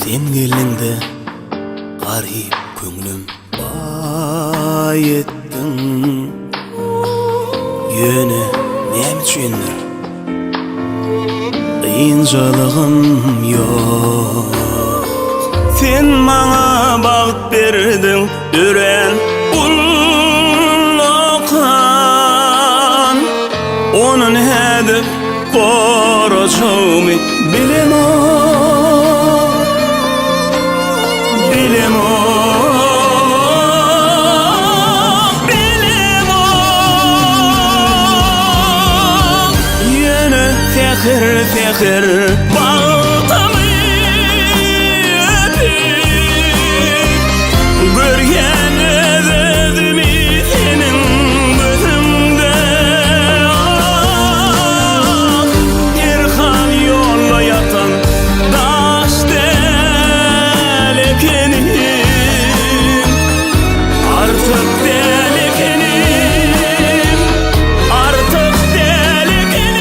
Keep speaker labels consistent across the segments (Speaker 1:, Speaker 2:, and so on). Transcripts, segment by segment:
Speaker 1: Sen gelinde garip köngülüm bay ettin. Yöne näme üçindir? Kıyıncalığım yok. Sen bana bağıt berdin, düren ullokan. Onun hedip koracağımı Fekir bağıtamı öpüp görgen özümü senin gözümde. Erkan yolla yatan daş del ekenim, artık del ekenim, artık del ekenim.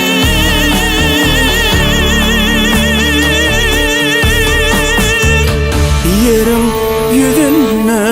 Speaker 1: Yerim yüzüne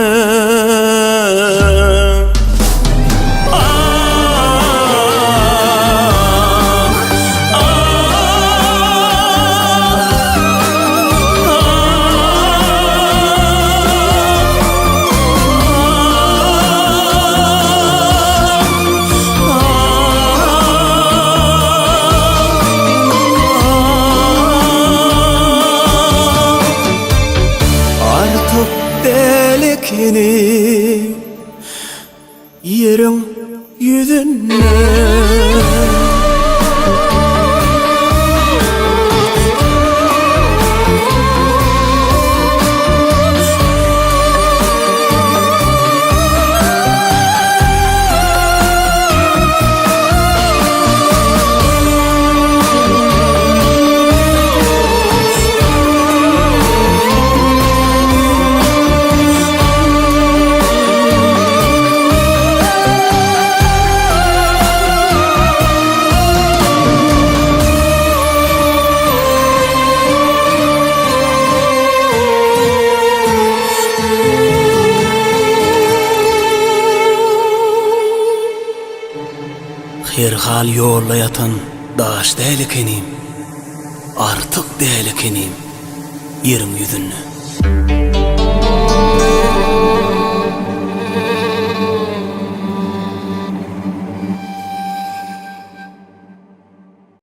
Speaker 1: delikenim, yerim yüzüne. Her hal yolla yatan daş del ekenim, artık del ekenim, yerim yüzüne.